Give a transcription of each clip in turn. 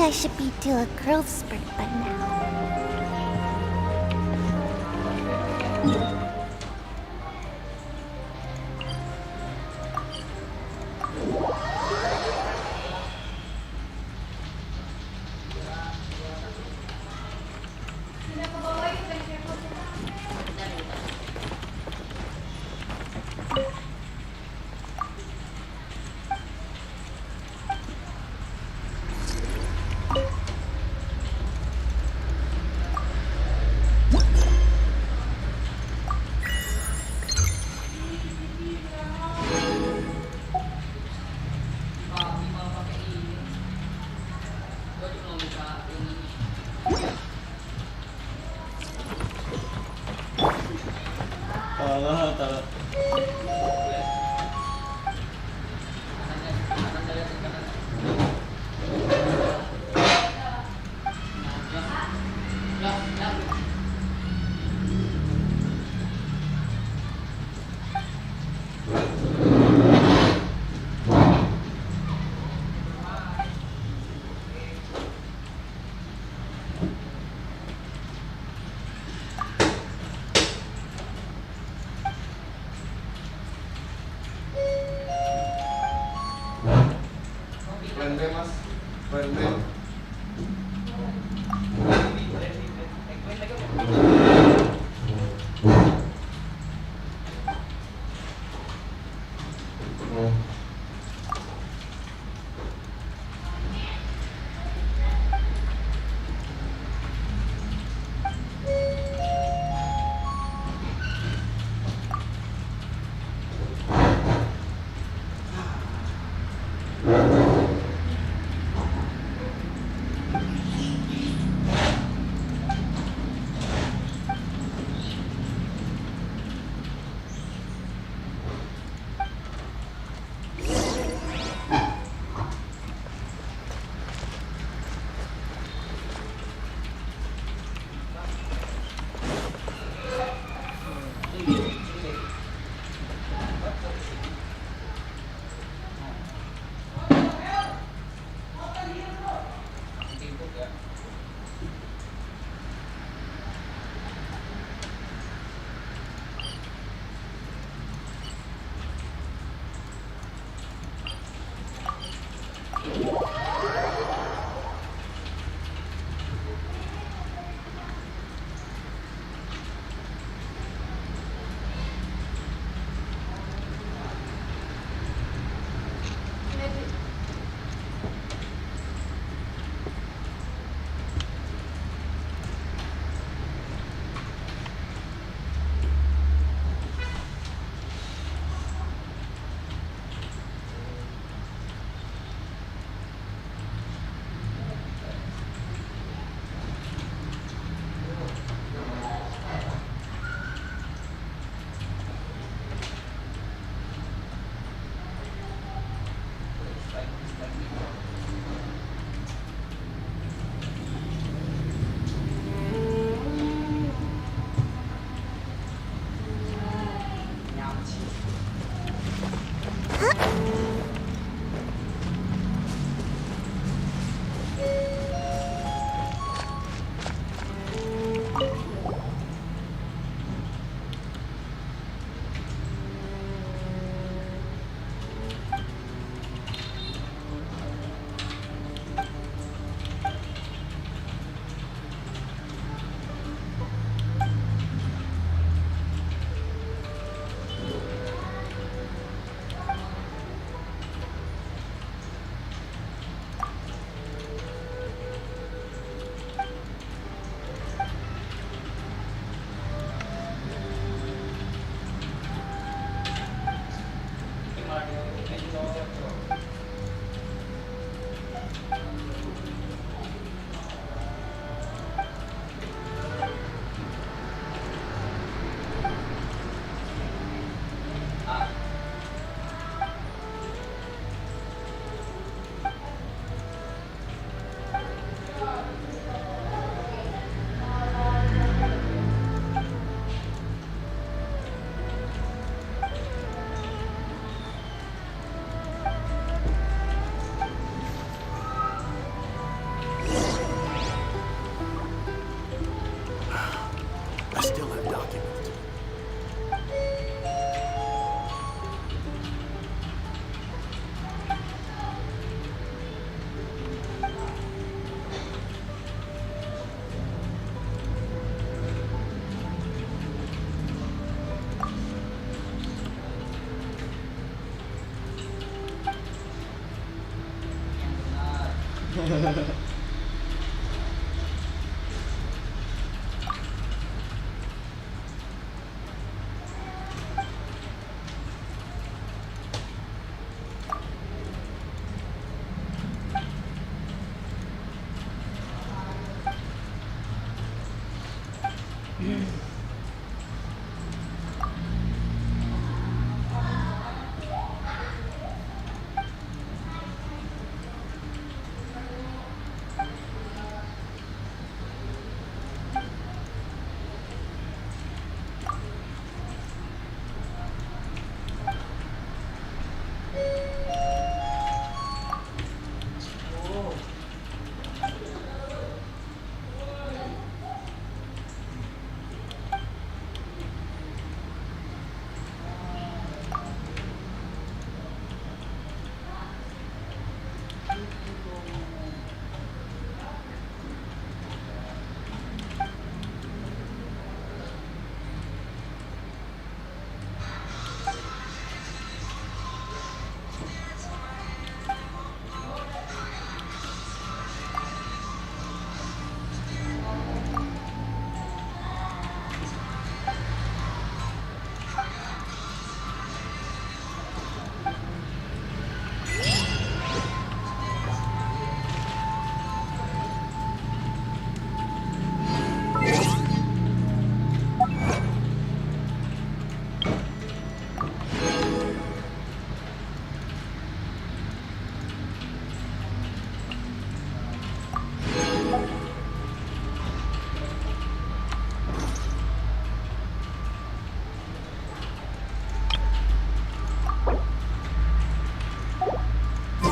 I should be due a growth spurt by now.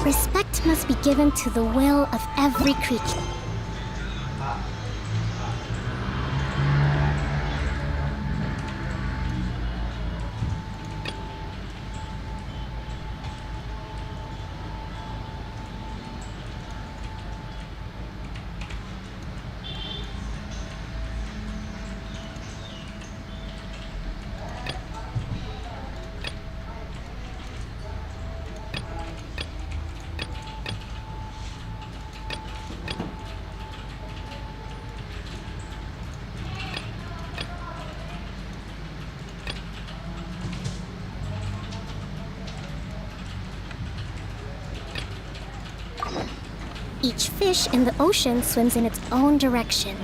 Respect must be given to the will of every creature. Each fish in the ocean swims in its own direction.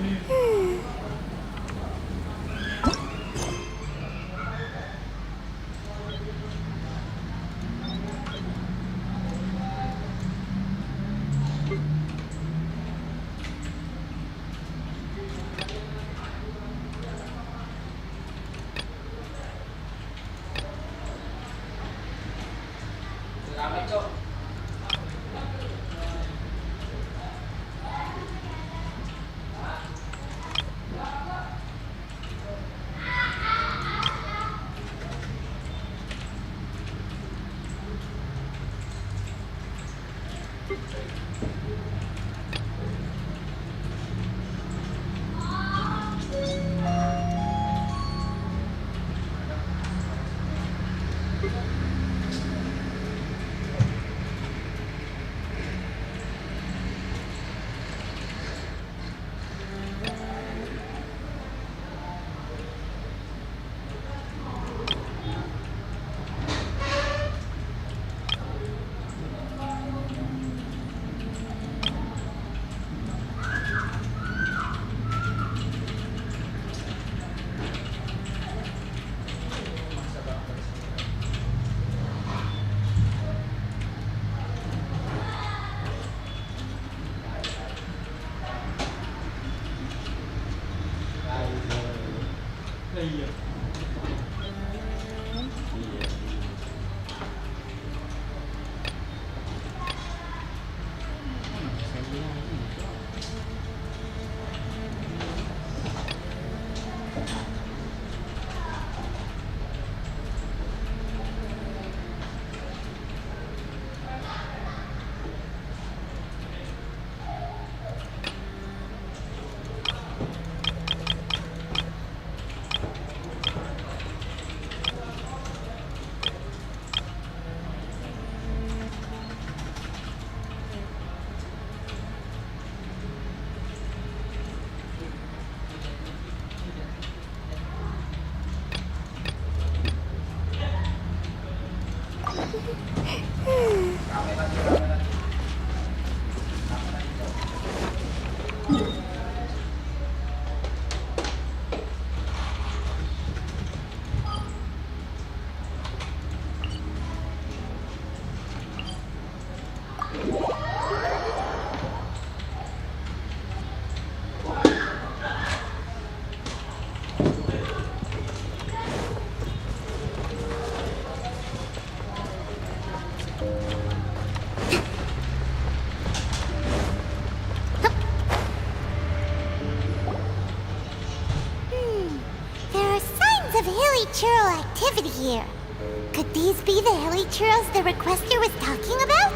Churros the Requester was talking about?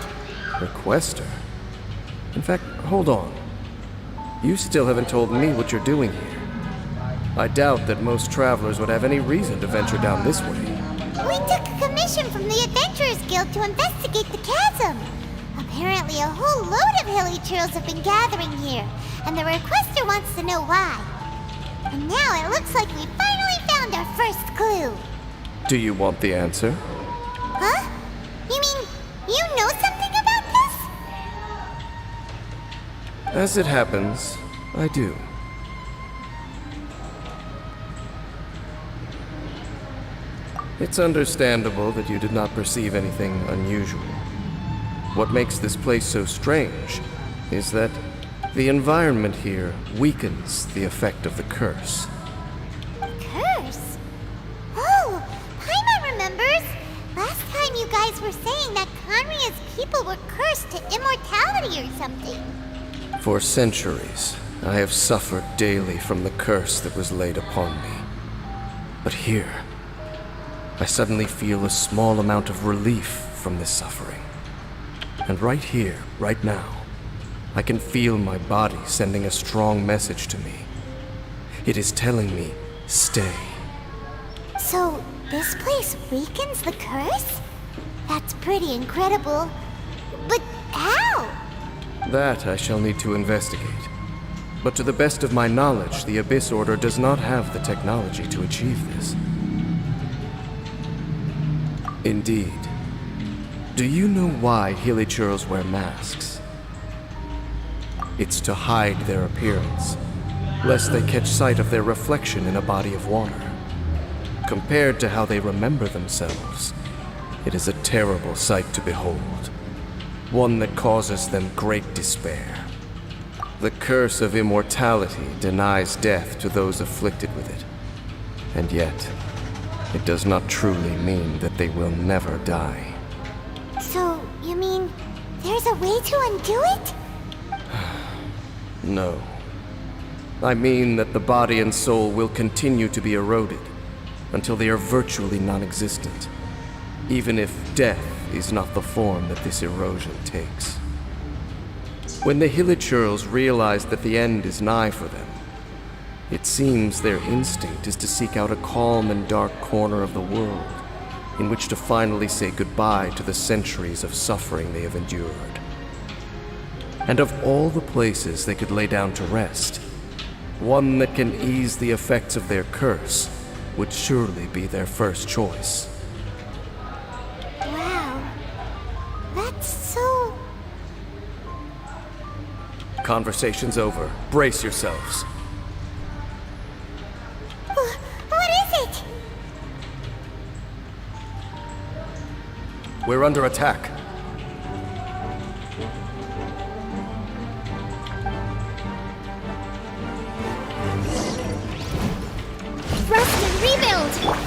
Requester? In fact, hold on. You still haven't told me what you're doing here. I doubt that most travelers would have any reason to venture down this way. We took a commission from the Adventurers Guild to investigate the chasm. Apparently a whole load of hilly churros have been gathering here, and the Requester wants to know why. And now it looks like we finally found our first clue. Do you want the answer? Huh? You mean, you know something about this? As it happens, I do. It's understandable that you did not perceive anything unusual. What makes this place so strange is that the environment here weakens the effect of the curse. Curse? Oh, Paimon remembers. Last time you guys were saying that Conria's people were cursed to immortality or something. For centuries, I have suffered daily from the curse that was laid upon me. But here, I suddenly feel a small amount of relief from this suffering. And right here, right now, I can feel my body sending a strong message to me. It is telling me, stay. So, this place weakens the curse? That's pretty incredible. But how? That I shall need to investigate. But to the best of my knowledge, the Abyss Order does not have the technology to achieve this. Indeed. Do you know why Hilichurls wear masks? It's to hide their appearance, lest they catch sight of their reflection in a body of water. Compared to how they remember themselves, it is a terrible sight to behold, one that causes them great despair. The curse of immortality denies death to those afflicted with it, and yet, it does not truly mean that they will never die. So, you mean there's a way to undo it? No. I mean that the body and soul will continue to be eroded until they are virtually non-existent, even if death is not the form that this erosion takes. When the Hilichurls realize that the end is nigh for them, it seems their instinct is to seek out a calm and dark corner of the world in which to finally say goodbye to the centuries of suffering they have endured. And of all the places they could lay down to rest, one that can ease the effects of their curse would surely be their first choice. Wow. That's so... Conversation's over. Brace yourselves. What is it? We're under attack. Rest and rebuild!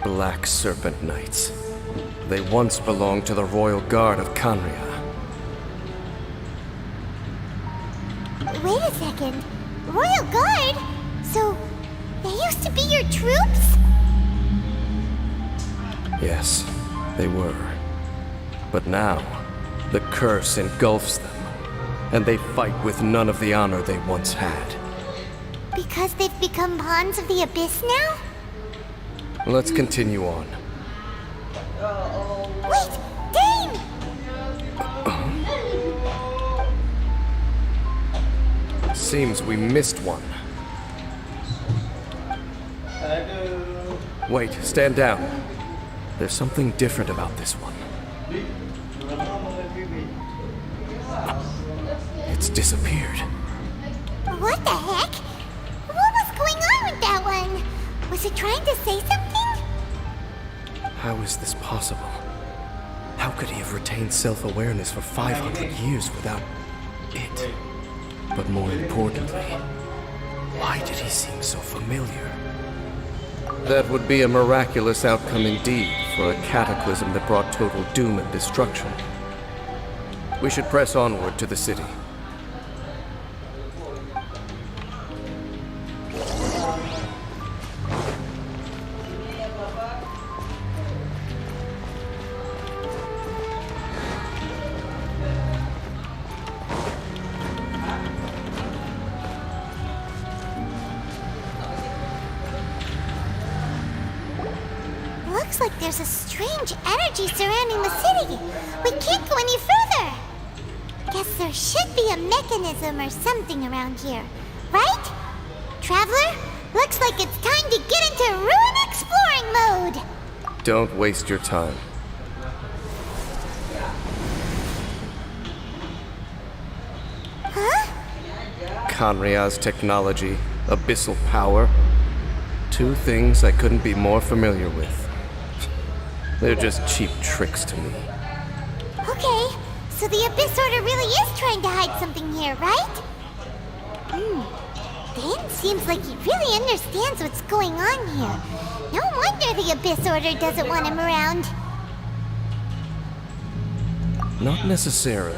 Black Serpent Knights. They once belonged to the Royal Guard of Canria. Wait a second. Royal Guard? So, they used to be your troops? Yes, they were. But now, the curse engulfs them, and they fight with none of the honor they once had. Because they've become pawns of the Abyss now? Let's continue on. Wait! Dane! Seems we missed one. Wait, stand down. There's something different about this one. It's disappeared. What the heck? What was going on with that one? Was it trying to say something? How is this possible? How could he have retained self-awareness for 500 years without it? But more importantly, why did he seem so familiar? That would be a miraculous outcome indeed for a cataclysm that brought total doom and destruction. We should press onward to the city. Looks like there's a strange energy surrounding the city. We can't go any further. Guess there should be a mechanism or something around here, right? Traveler, looks like it's time to get into ruin exploring mode. Don't waste your time. Huh? Canria's technology, abyssal power. Two things I couldn't be more familiar with. They're just cheap tricks to me. Okay, so the Abyss Order really is trying to hide something here, right? Dane seems like he really understands what's going on here. No wonder the Abyss Order doesn't want him around. Not necessarily.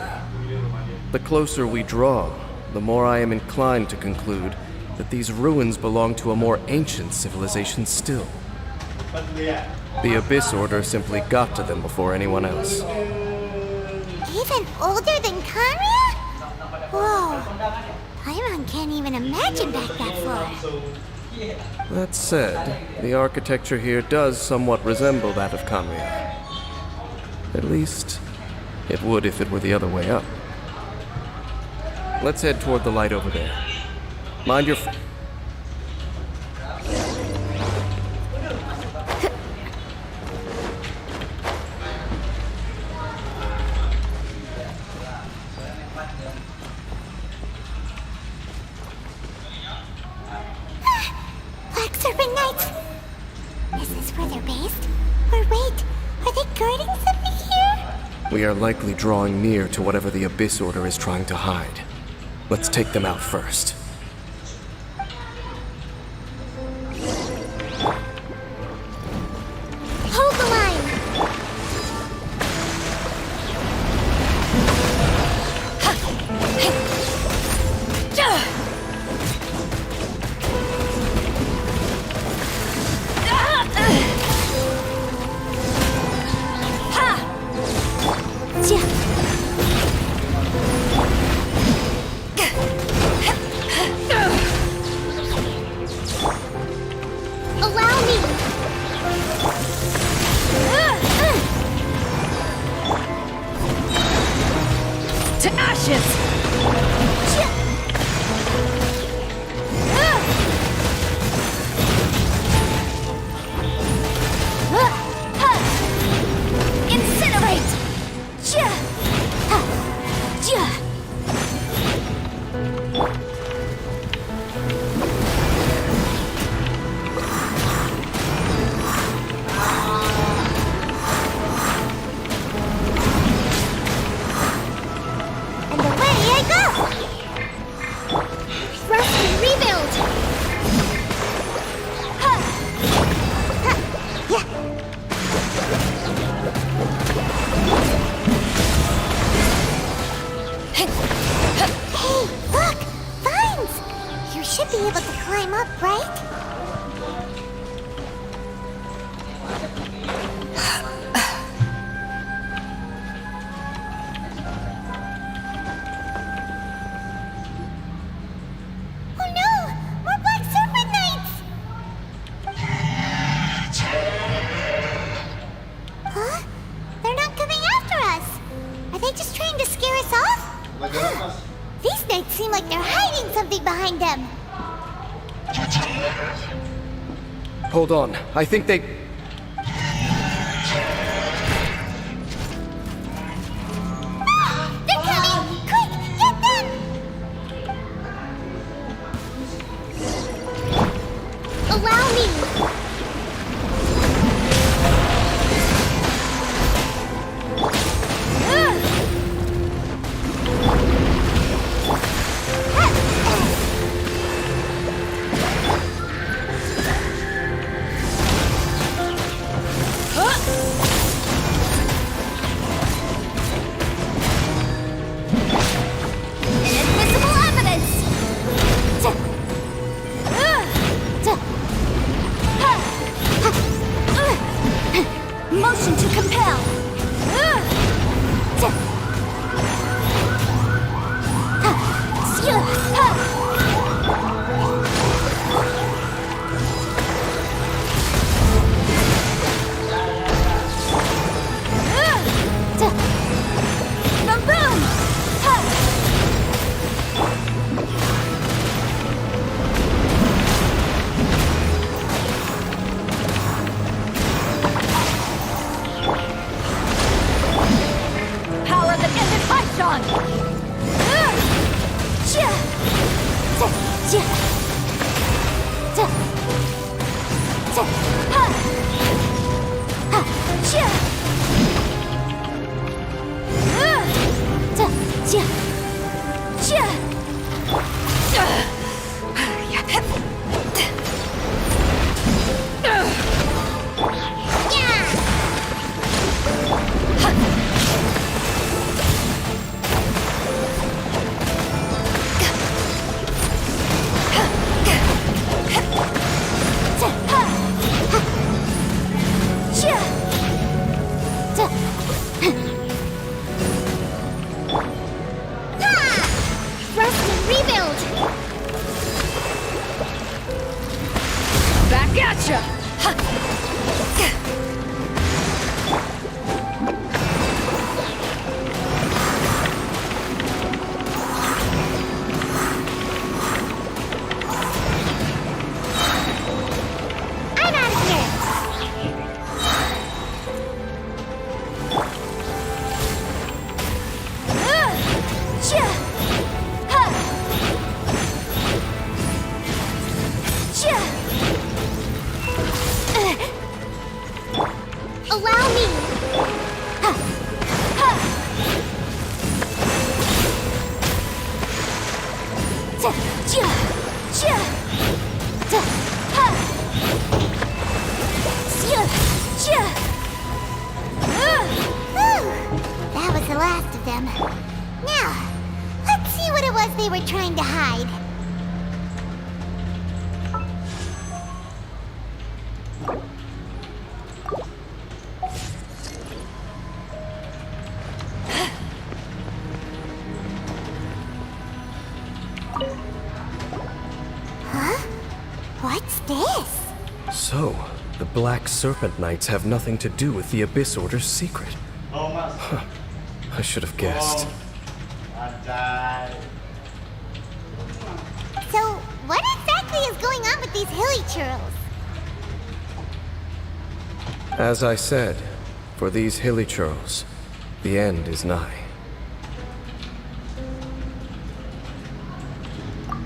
The closer we draw, the more I am inclined to conclude that these ruins belong to a more ancient civilization still. The Abyss Order simply got to them before anyone else. Even older than Canria? Whoa. Paimon can't even imagine back that far. That said, the architecture here does somewhat resemble that of Canria. At least, it would if it were the other way up. Let's head toward the light over there. Mind your... Black Serpent Knights! Is this where they're based? Or wait, are they guarding something here? We are likely drawing near to whatever the Abyss Order is trying to hide. Let's take them out first. Hold the line! Allow me! To ashes! Incinerate! And away Hold on. I think they... They're coming! Quick, get them! Allow me! Inadmissible evidence! Motion to compel! Power that ended Python! Rest and rebuild! Back at ya! I'm out of here! Allow me! That was the last of them. Now, let's see what it was they were trying to hide. Huh? What's this? So, the Black Serpent Knights have nothing to do with the Abyss Order's secret. Huh. I should have guessed. So, what exactly is going on with these hilly churls? As I said, for these hilly churls, the end is nigh.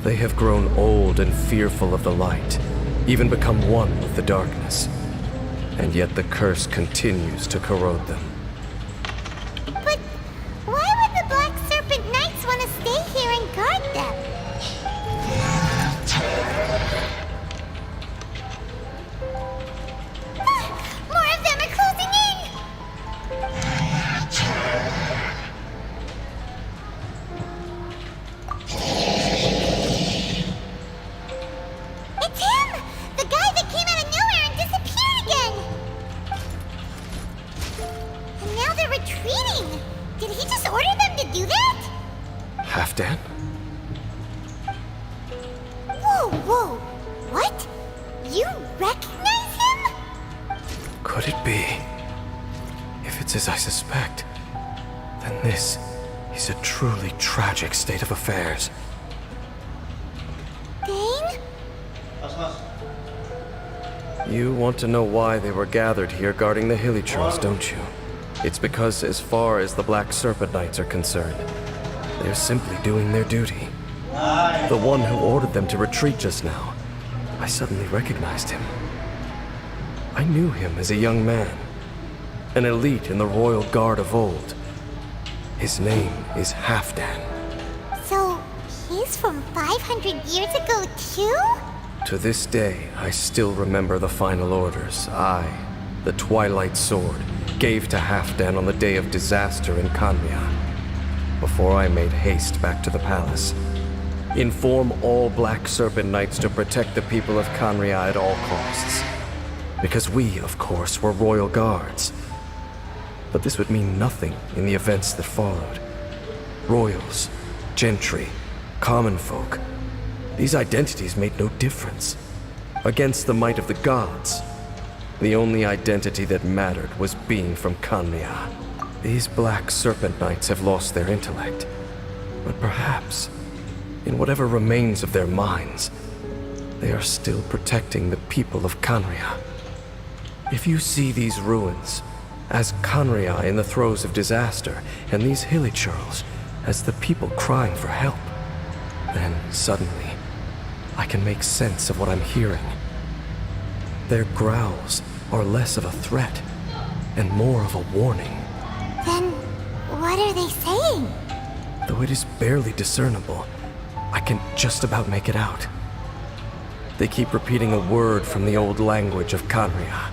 They have grown old and fearful of the light, even become one with the darkness. And yet the curse continues to corrode them. But why would the Black Serpent Knights want to stay here and guard them? More of them are closing in! It's him! The guy that came out of nowhere and disappeared again! And now they're retreating! Did he just order them to do that? Halfdan? Whoa, whoa! What? You recognize him? Could it be? If it's as I suspect, then this is a truly tragic state of affairs. Dane? You want to know why they were gathered here guarding the Hilichurls, don't you? It's because as far as the Black Serpent Knights are concerned, they're simply doing their duty. The one who ordered them to retreat just now, I suddenly recognized him. I knew him as a young man, an elite in the royal guard of old. His name is Halfdan. So, he's from 500 years ago too? To this day, I still remember the final orders I, the Twilight Sword, gave to Halfdan on the day of disaster in Kanria. Before I made haste back to the palace. Inform all Black Serpent Knights to protect the people of Kanria at all costs. Because we, of course, were royal guards. But this would mean nothing in the events that followed. Royals, gentry, common folk. These identities made no difference. Against the might of the gods, the only identity that mattered was being from Kanria. These Black Serpent Knights have lost their intellect. But perhaps, in whatever remains of their minds, they are still protecting the people of Kanria. If you see these ruins as Kanria in the throes of disaster, and these Hilichurls as the people crying for help, then suddenly, I can make sense of what I'm hearing. Their growls are less of a threat, and more of a warning. Then, what are they saying? Though it is barely discernible, I can just about make it out. They keep repeating a word from the old language of Kanria.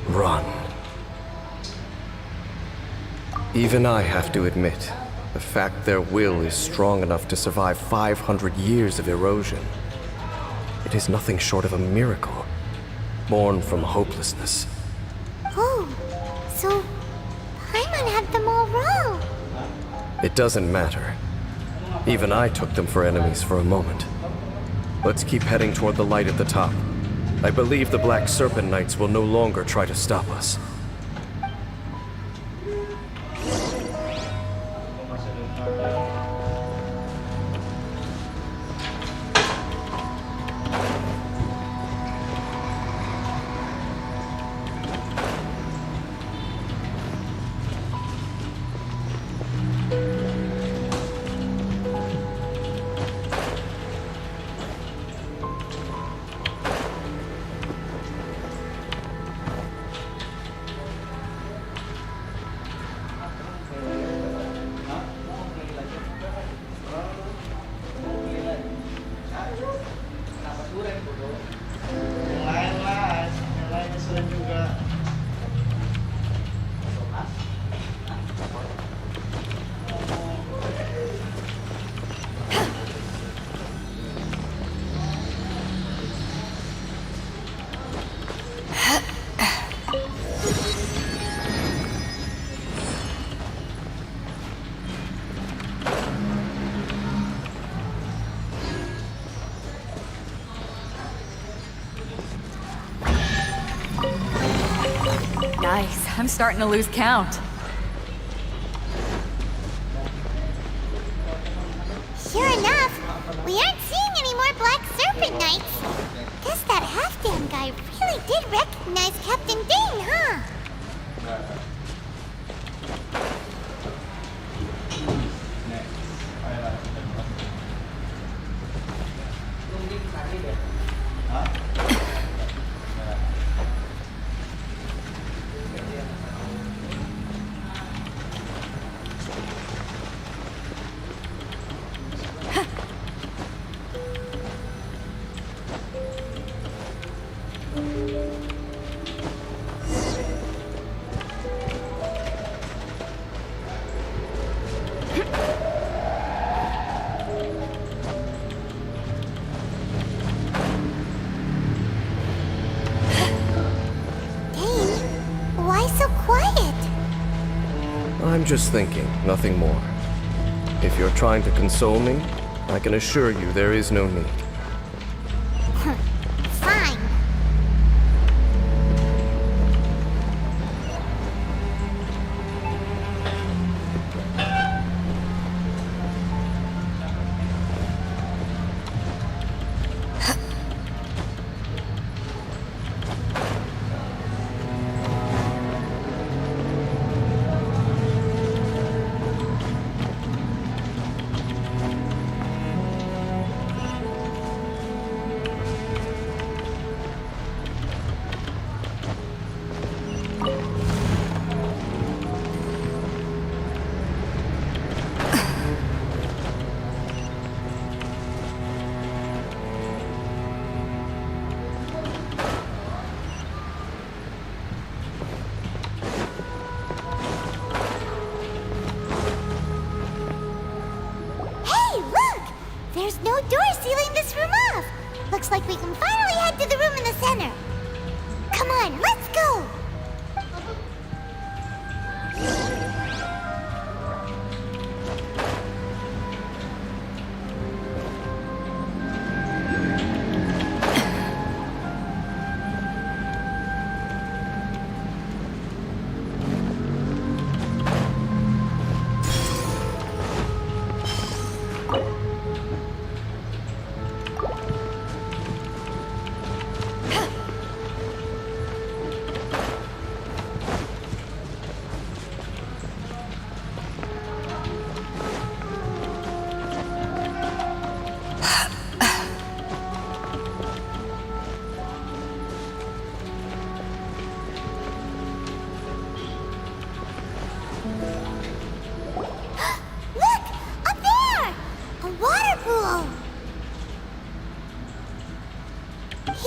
Run. Even I have to admit, the fact their will is strong enough to survive 500 years of erosion. It is nothing short of a miracle, born from hopelessness. Oh, so Paimon had them all wrong. It doesn't matter. Even I took them for enemies for a moment. Let's keep heading toward the light at the top. I believe the Black Serpent Knights will no longer try to stop us. Nice. I'm starting to lose count. Sure enough, we aren't seeing any more Black Serpent Knights. Guess that Halfdan guy really did recognize Captain Dane, huh? I'm just thinking, nothing more. If you're trying to console me, I can assure you there is no need. Fine. Looks like we can finally head to the room in the center. Come on, let's go!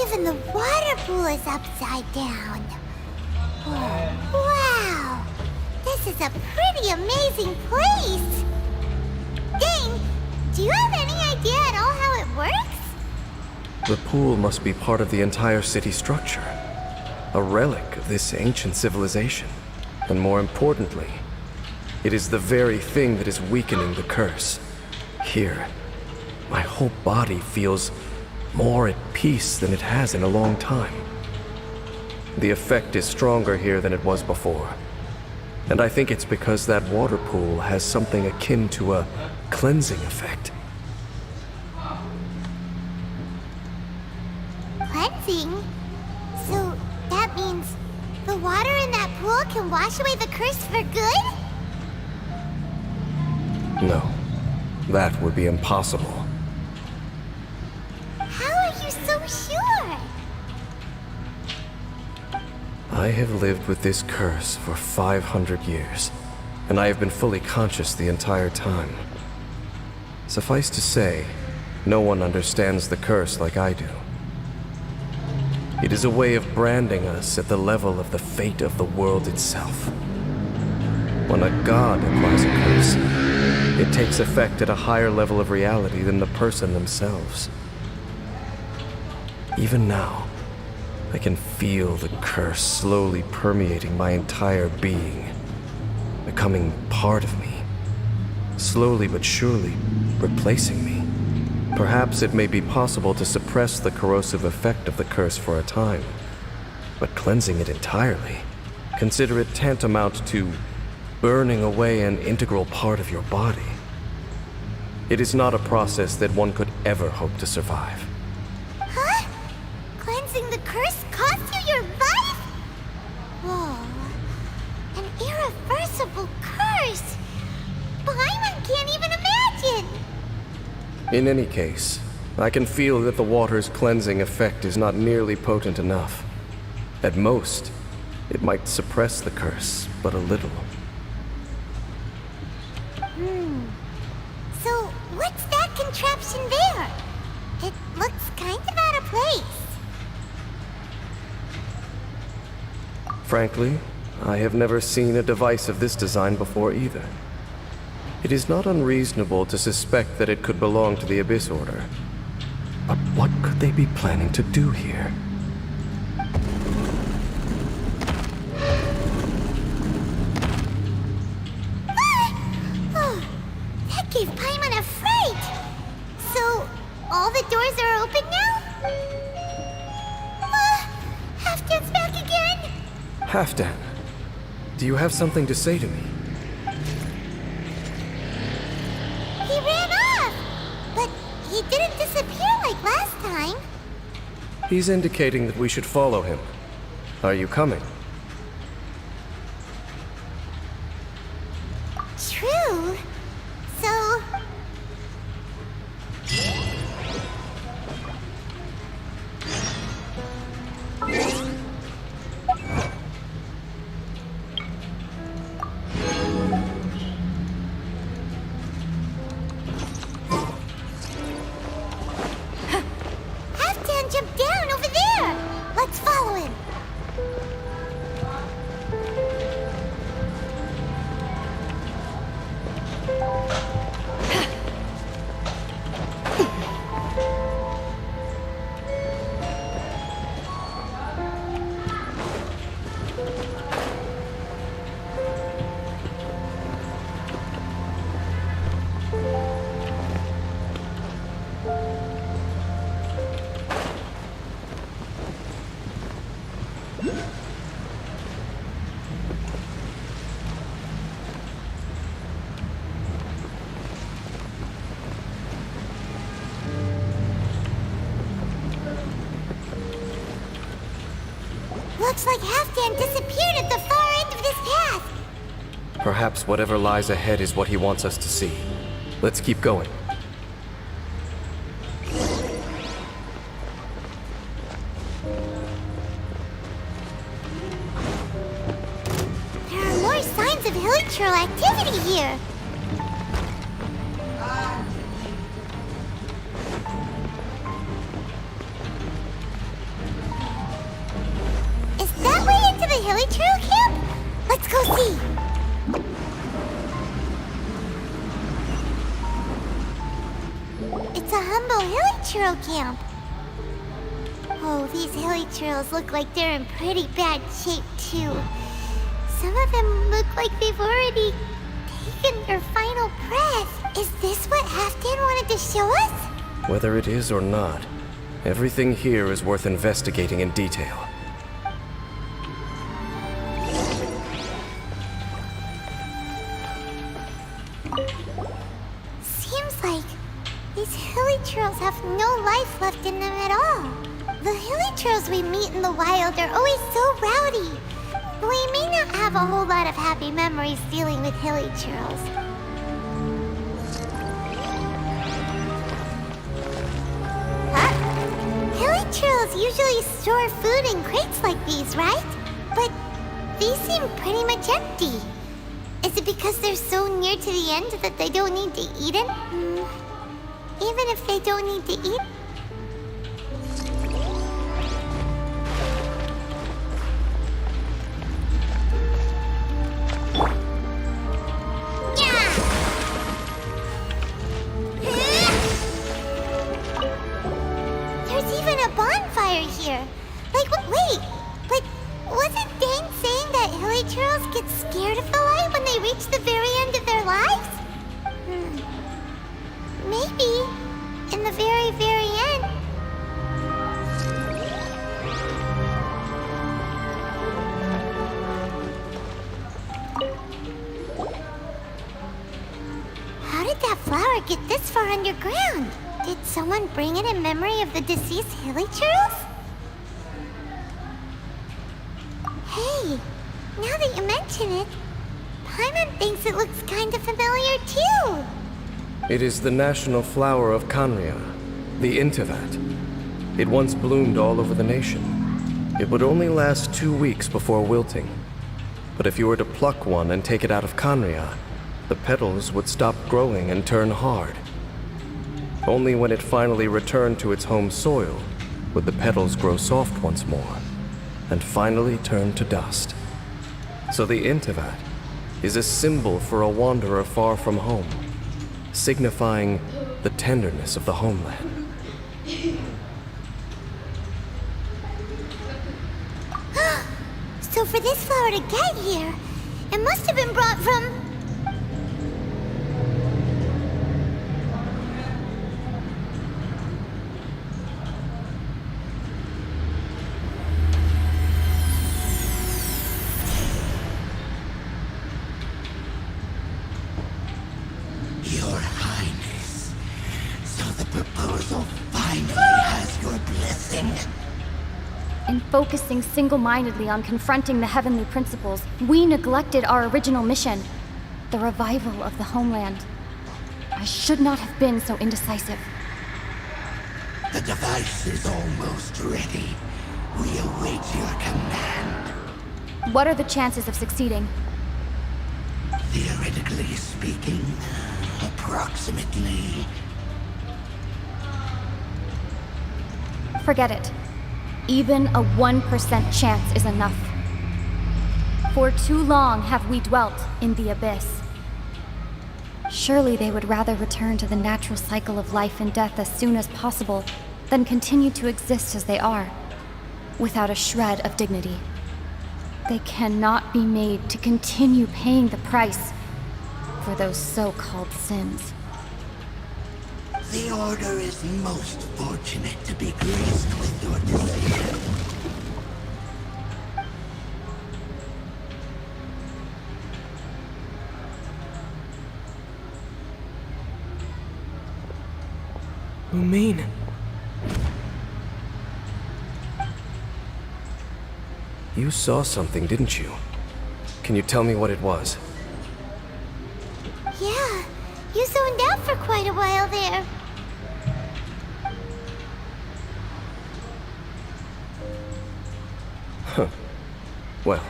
Even the water pool is upside down. Whoa. Wow! This is a pretty amazing place! Dane, do you have any idea at all how it works? The pool must be part of the entire city structure. A relic of this ancient civilization. And more importantly, it is the very thing that is weakening the curse. Here, my whole body feels more at peace than it has in a long time. The effect is stronger here than it was before. And I think it's because that water pool has something akin to a cleansing effect. Cleansing? So that means the water in that pool can wash away the curse for good? No, that would be impossible. How are you so sure? I have lived with this curse for 500 years, and I have been fully conscious the entire time. Suffice to say, no one understands the curse like I do. It is a way of branding us at the level of the fate of the world itself. When a god applies a curse, it takes effect at a higher level of reality than the person themselves. Even now, I can feel the curse slowly permeating my entire being, becoming part of me, slowly but surely replacing me. Perhaps it may be possible to suppress the corrosive effect of the curse for a time, but cleansing it entirely, consider it tantamount to burning away an integral part of your body. It is not a process that one could ever hope to survive. Huh? Cleansing the curse cost you your life? Whoa. An irreversible curse. Paimon can't even imagine. In any case, I can feel that the water's cleansing effect is not nearly potent enough. At most, it might suppress the curse, but a little. So, what's that contraption there? It looks kind of out of place. Frankly, I have never seen a device of this design before either. It is not unreasonable to suspect that it could belong to the Abyss Order. But what could they be planning to do here? Oh, that gave Paimon a fright. So, all the doors are open now? Halfdan's back again. Halfdan, do you have something to say to me? He ran off, but he didn't disappear like last time. He's indicating that we should follow him. Are you coming? True. So... Halfdan jumped down over there. Let's follow him. Looks like Halfdan disappeared at the far end of this path. Perhaps whatever lies ahead is what he wants us to see. Let's keep going. There are more signs of hilichurl activity here. Is that way into the hilichurl camp? Let's go see. It's a humble hilichurl camp. Oh, these hilichurls look like they're in pretty bad shape, too. Some of them look like they've already taken their final breath. Is this what Halfdan wanted to show us? Whether it is or not, everything here is worth investigating in detail. Seems like these hilichurls have no life left in them at all. The hilichurls we meet in the wild are always so rowdy. We may not have a whole lot of happy memories dealing with hilichurls. Huh? Hilichurls usually store food in crates like these, right? But these seem pretty much empty. Is it because they're so near to the end that they don't need to eat it? Even if they don't need to eat? There's even a bonfire here. Like, wait, but wasn't Dane saying that hilichurls get scared of the light when they reach the very end of their lives? Maybe. In the very, very end. How did that flower get this far underground? Did someone bring it in memory of the deceased hilichurls? Hey, now that you mention it, Paimon thinks it looks kind of familiar too. It is the national flower of Khaenri'ah, the Intivat. It once bloomed all over the nation. It would only last 2 weeks before wilting. But if you were to pluck one and take it out of Khaenri'ah, the petals would stop growing and turn hard. Only when it finally returned to its home soil would the petals grow soft once more, and finally turn to dust. So the Intivat is a symbol for a wanderer far from home, signifying the tenderness of the homeland. So for this flower to get here, it must have been brought from... Your Highness, so the proposal finally has your blessing. In focusing single-mindedly on confronting the heavenly principles, we neglected our original mission, the revival of the homeland. I should not have been so indecisive. The device is almost ready. We await your command. What are the chances of succeeding? Theoretically speaking, approximately. Forget it. Even a 1% chance is enough. For too long have we dwelt in the abyss. Surely they would rather return to the natural cycle of life and death as soon as possible than continue to exist as they are, without a shred of dignity. They cannot be made to continue paying the price for those so-called sins. The Order is most fortunate to be graced with your decision. Lumine. You saw something, didn't you? Can you tell me what it was? Yeah, you zoned out for quite a while there. Well,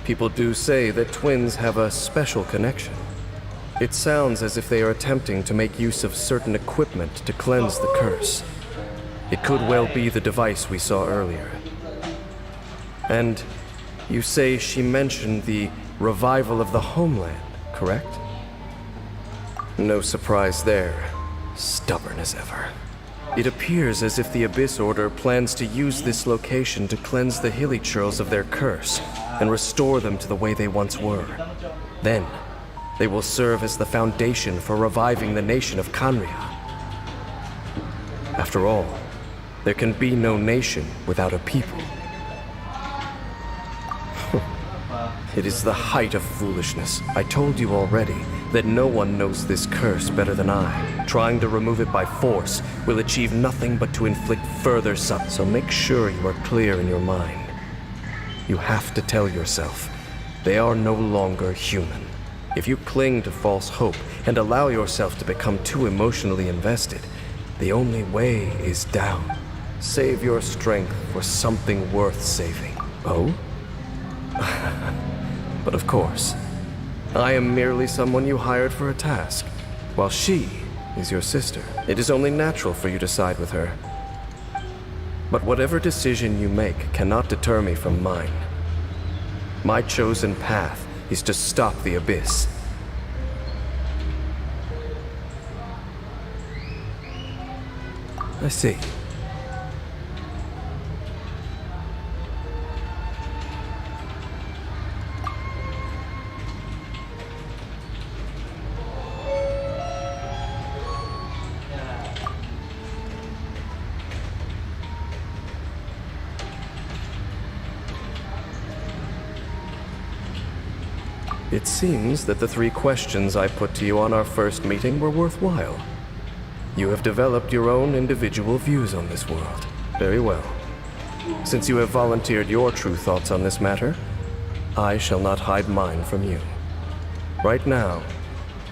people do say that twins have a special connection. It sounds as if they are attempting to make use of certain equipment to cleanse the curse. It could well be the device we saw earlier. And you say she mentioned the revival of the homeland, correct? No surprise there. Stubborn as ever. It appears as if the Abyss Order plans to use this location to cleanse the Hilichurls of their curse and restore them to the way they once were. Then, they will serve as the foundation for reviving the nation of Khaenri'ah. After all, there can be no nation without a people. It is the height of foolishness. I told you already that no one knows this curse better than I. Trying to remove it by force will achieve nothing but to inflict further suffering. So make sure you are clear in your mind. You have to tell yourself, they are no longer human. If you cling to false hope and allow yourself to become too emotionally invested, the only way is down. Save your strength for something worth saving. Oh? But of course, I am merely someone you hired for a task, while she is your sister. It is only natural for you to side with her. But whatever decision you make cannot deter me from mine. My chosen path is to stop the Abyss. I see. It seems that the 3 questions I put to you on our first meeting were worthwhile. You have developed your own individual views on this world. Very well. Since you have volunteered your true thoughts on this matter, I shall not hide mine from you. Right now,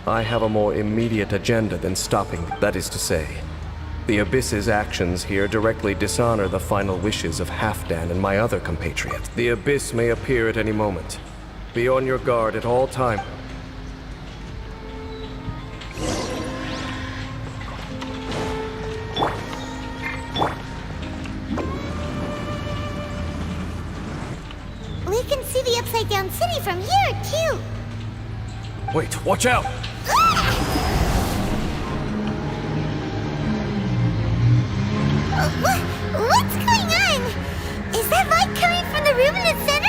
I have a more immediate agenda than stopping. That is to say, the Abyss's actions here directly dishonor the final wishes of Halfdan and my other compatriots. The Abyss may appear at any moment. Be on your guard at all times. We can see the Upside Down City from here, too. Wait, watch out! What's going on? Is that light coming from the room in the center?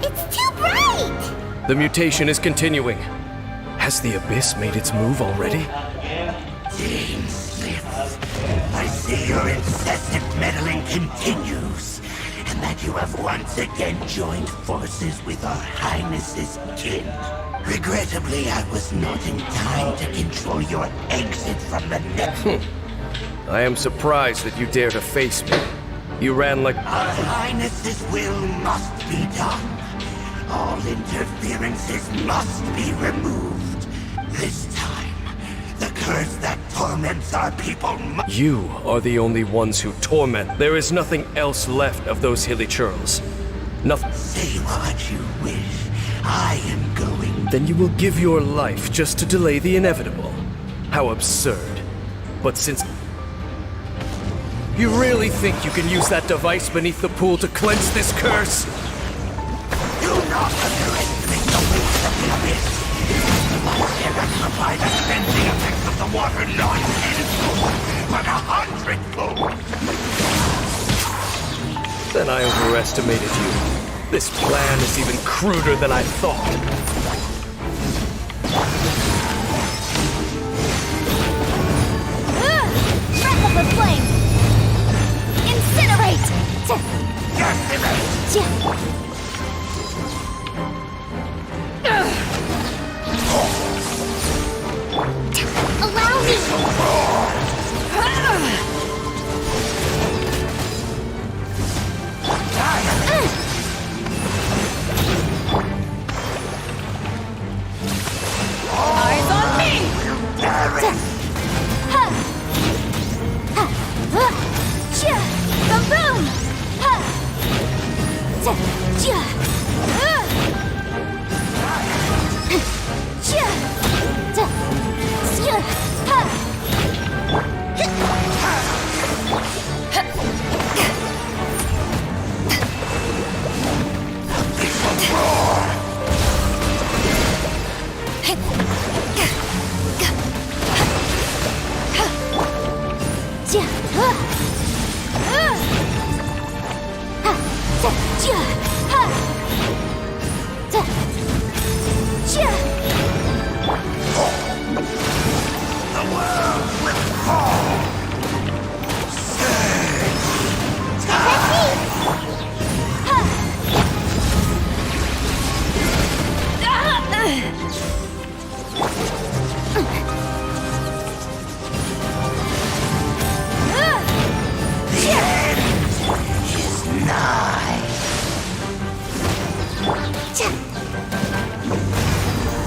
It's too bright! The mutation is continuing. Has the Abyss made its move already? Dean Smith, I see your incessant meddling continues, and that you have once again joined forces with our Highness's kin. Regrettably, I was not in time to control your exit from the net. I am surprised that you dare to face me. You ran like... Our Highness's will must be done. All interferences must be removed. This time, the curse that torments our people must... You are the only ones who torment. There is nothing else left of those Hilichurls. Nothing. Say what you wish. I am going... Then you will give your life just to delay the inevitable. How absurd. But since... You really think you can use that device beneath the pool to cleanse this curse? Do not underestimate the weight of the Abyss. Cannot provide the cleansing effects of the water not tenfold, but 100-fold. Then I overestimated you. This plan is even cruder than I thought. Breath of the flame! Incinerate! Allow me!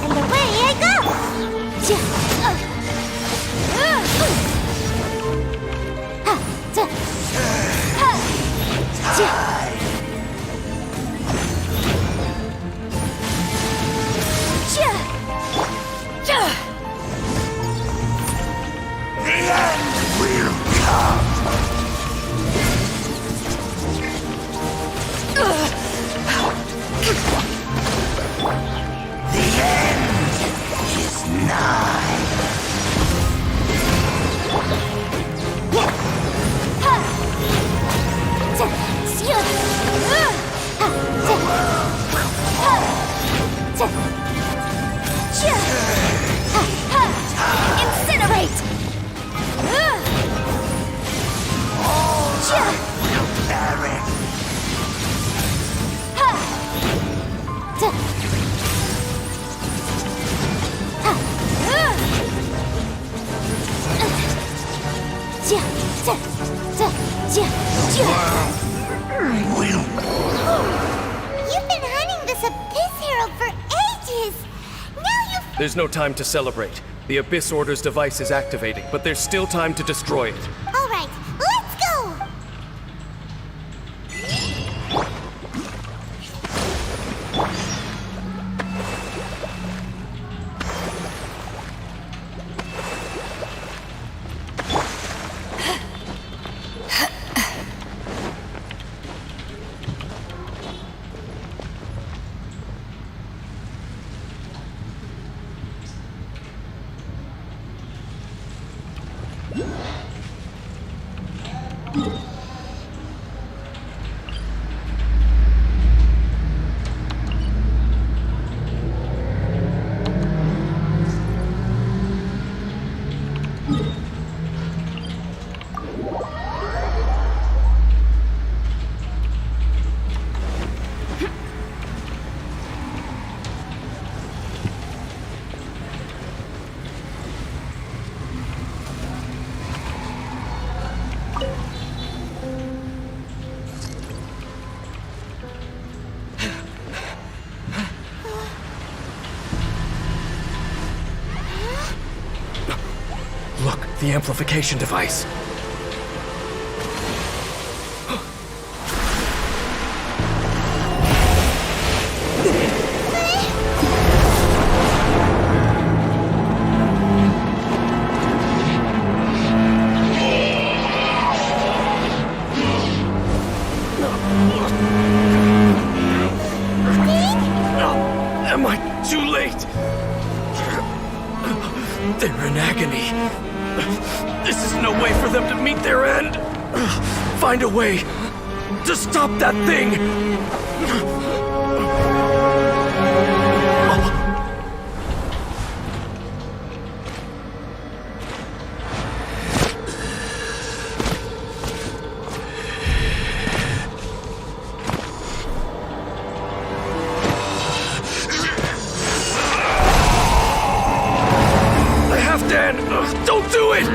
And away I go! The end will come. The end is nigh. Incinerate! Will perish. Will You've been hunting this Abyss Herald for ages! Now you've... There's no time to celebrate. The Abyss Order's device is activating, but there's still time to destroy it. Alright, let's go! Look, the amplification device. Am I too late? They're in agony. This is no way for them to meet their end. Find a way to stop that thing. Dan, don't do it!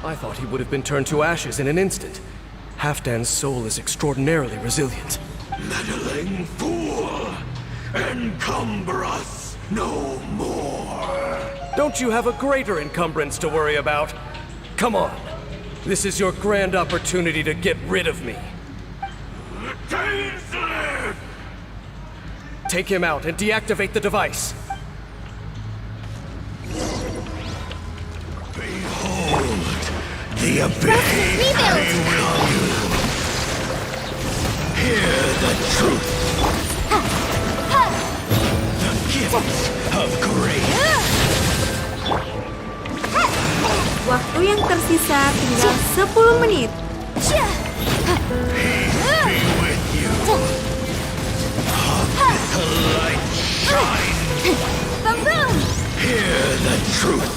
I thought he would have been turned to ashes in an instant. Halfdan's soul is extraordinarily resilient. Meddling fool! Encumber us no more! Don't you have a greater encumbrance to worry about? Come on. This is your grand opportunity to get rid of me. Dainsleif! Take him out and deactivate the device. Behold, the abyss I will you. Hear the truth. The gifts of grace. Waktu yang tersisa tinggal 10 menit. Peace be with you. The light shine. Hear the truth.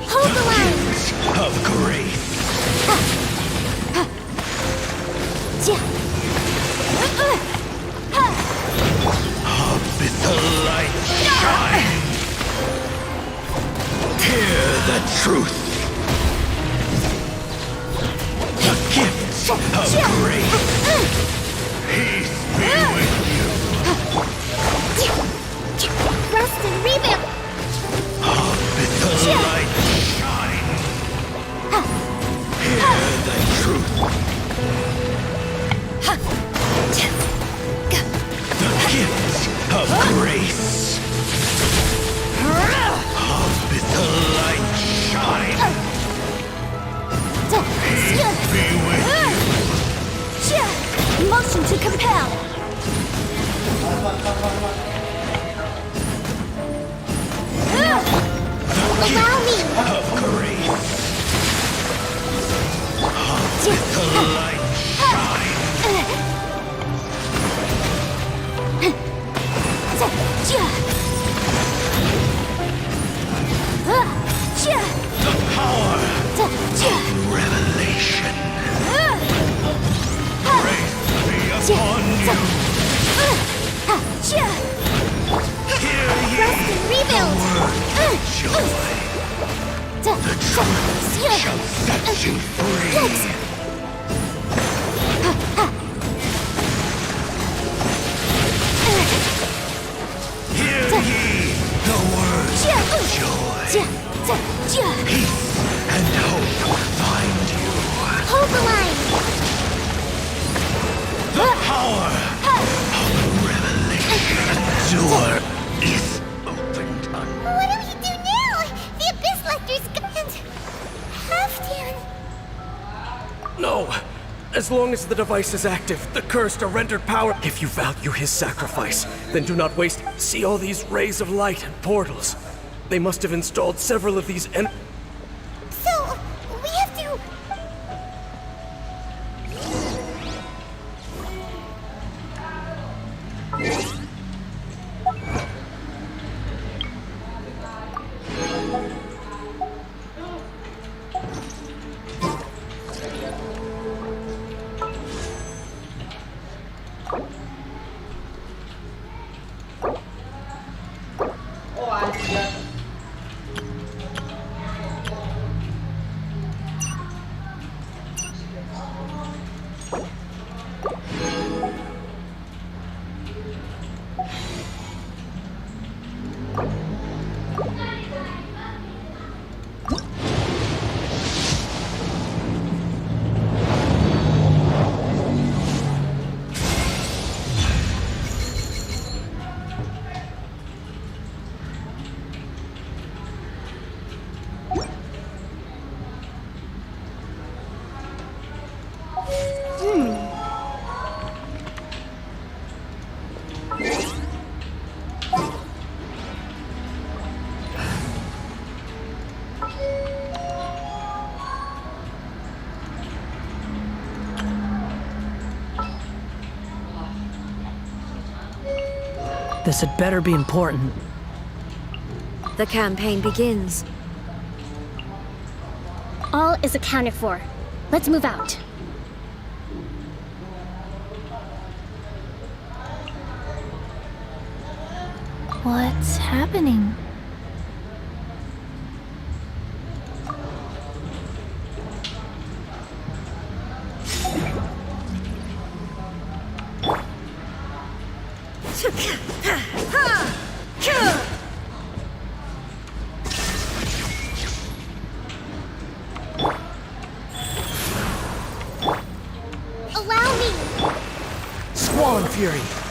Hold the line! Gifts of grace. Abyssal light shine. Hear the truth. The gifts of grace. Peace be with you. Rest and rebuild! Abyssal light shine. Hear the truth. The gifts of grace. Abyssal light shine. Peace be with you. Motion to compel! Allow me! Of grace. Abyssal light shine. The power of revelation. Grace be upon you. Hear ye Rest and rebuild! joy. The truth shall set you free. Hear ye the words of joy. Peace and hope find you. Hold the line! The power of revelation. The door is opened on. What do we do now? The Abyss Lector's and Halfdan. No! As long as the device is active, the cursed are rendered power. If you value his sacrifice, then do not waste. See all these rays of light and portals. They must have installed several of these So, we have to... This had better be important. The campaign begins. All is accounted for. Let's move out. What's happening? Fury.